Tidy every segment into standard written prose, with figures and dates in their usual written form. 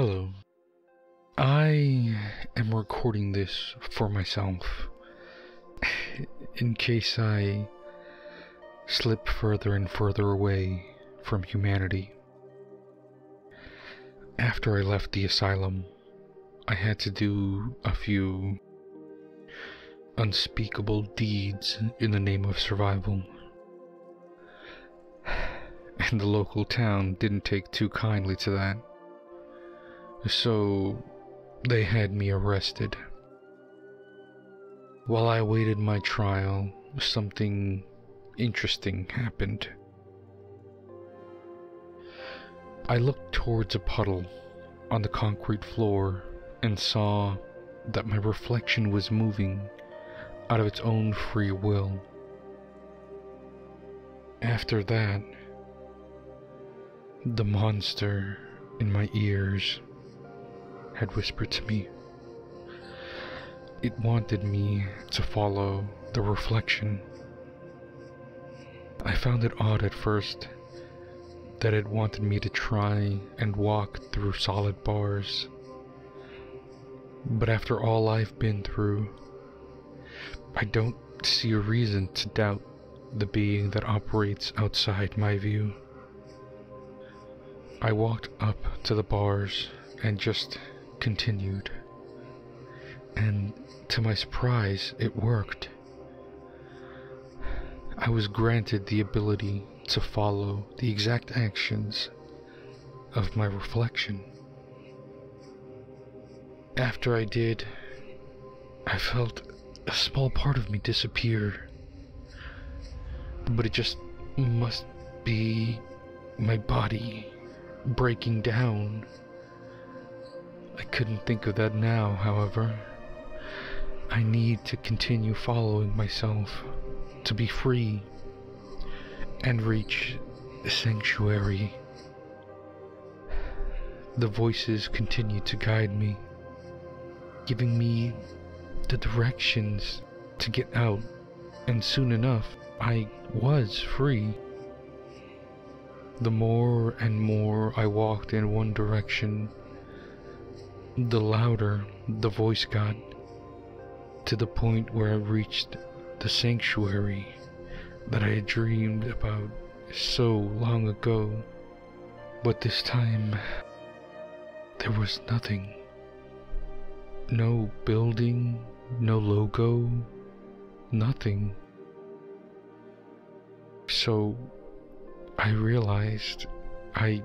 Hello. I am recording this for myself in case I slip further and further away from humanity. After I left the asylum, I had to do a few unspeakable deeds in the name of survival. And the local town didn't take too kindly to that. So they had me arrested. While I awaited my trial, something interesting happened. I looked towards a puddle on the concrete floor and saw that my reflection was moving out of its own free will. After that, the monster in my ears had whispered to me. It wanted me to follow the reflection. I found it odd at first that it wanted me to try and walk through solid bars. But after all I've been through, I don't see a reason to doubt the being that operates outside my view. I walked up to the bars and just continued. And to my surprise, it worked. I was granted the ability to follow the exact actions of my reflection. After I did, I felt a small part of me disappear. But it just must be my body breaking down. I couldn't think of that now, however. I need to continue following myself to be free and reach the sanctuary. The voices continued to guide me, giving me the directions to get out, and soon enough I was free. The more and more I walked in one direction, the louder the voice got, to the point where I reached the sanctuary that I had dreamed about so long ago. But this time, there was nothing. No building, no logo, nothing. So I realized I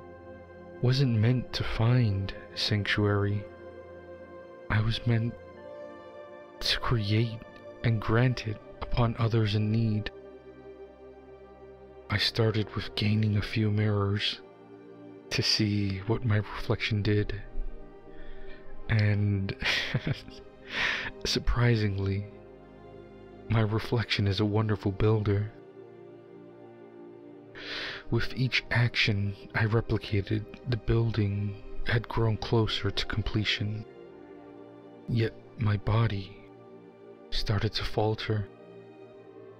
wasn't meant to find sanctuary. I was meant to create and grant it upon others in need. I started with gaining a few mirrors to see what my reflection did, and surprisingly, my reflection is a wonderful builder. With each action I replicated, the building had grown closer to completion. Yet my body started to falter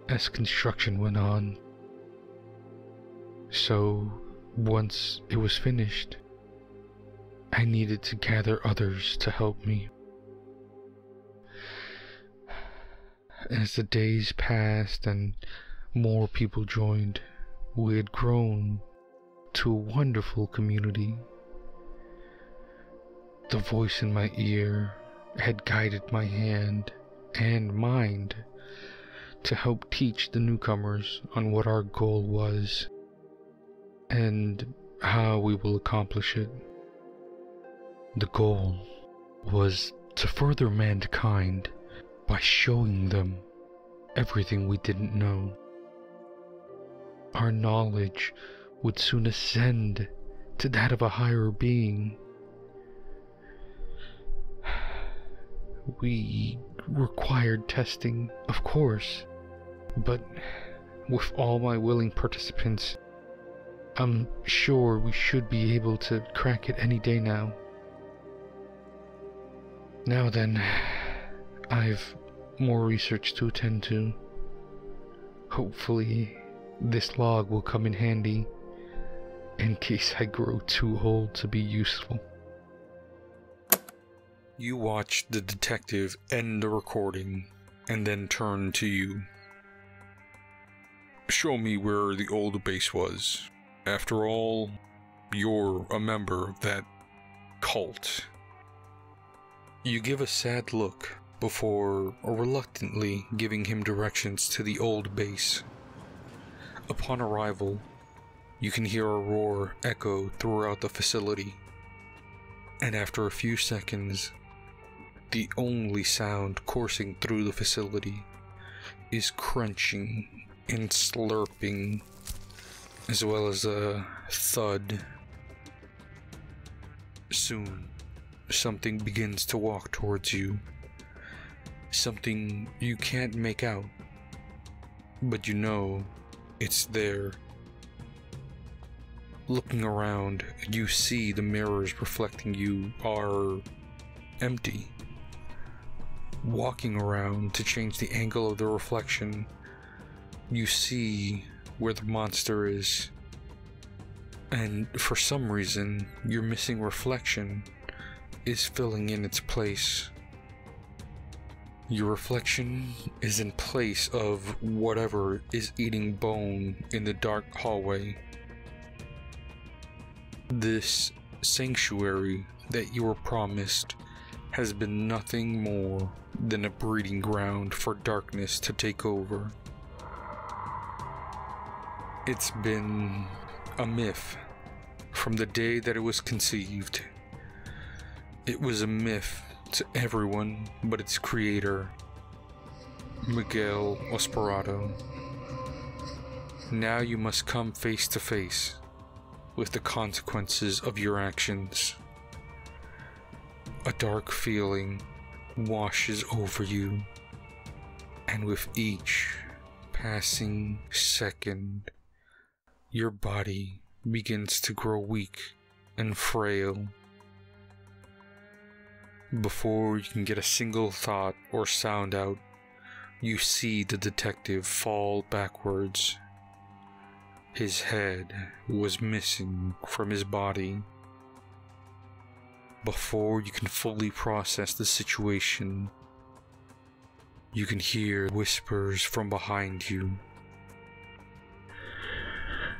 as construction went on. So once it was finished, I needed to gather others to help me. As the days passed and more people joined, we had grown to a wonderful community. The voice in my ear had guided my hand and mind to help teach the newcomers on what our goal was and how we will accomplish it. The goal was to further mankind by showing them everything we didn't know. Our knowledge would soon ascend to that of a higher being. We required testing, of course, but with all my willing participants, I'm sure we should be able to crack it any day now. Now then, I've more research to attend to. Hopefully, this log will come in handy in case I grow too old to be useful. You watch the detective end the recording and then turn to you. Show me where the old base was. After all, you're a member of that cult. You give a sad look before reluctantly giving him directions to the old base. Upon arrival, you can hear a roar echo throughout the facility, and after a few seconds, the only sound coursing through the facility is crunching and slurping, as well as a thud. Soon, something begins to walk towards you. Something you can't make out, but you know it's there. Looking around, you see the mirrors reflecting you are empty. Walking around to change the angle of the reflection, you see where the monster is. And for some reason, your missing reflection is filling in its place. Your reflection is in place of whatever is eating bone in the dark hallway. This sanctuary that you were promised has been nothing more than a breeding ground for darkness to take over. It's been a myth from the day that it was conceived. It was a myth to everyone but its creator, Miguel Osperado. Now you must come face to face with the consequences of your actions. A dark feeling washes over you, and with each passing second, your body begins to grow weak and frail. Before you can get a single thought or sound out, you see the detective fall backwards. His head was missing from his body. Before you can fully process the situation, you can hear whispers from behind you.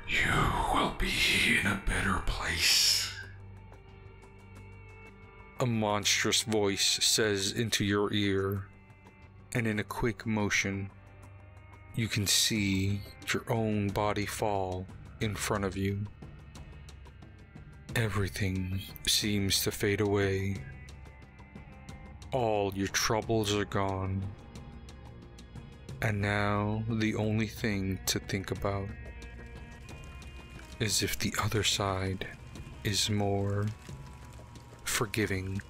You will be in a better place. A monstrous voice says into your ear, and in a quick motion, you can see your own body fall in front of you. Everything seems to fade away. All your troubles are gone. And now the only thing to think about is if the other side is more forgiving.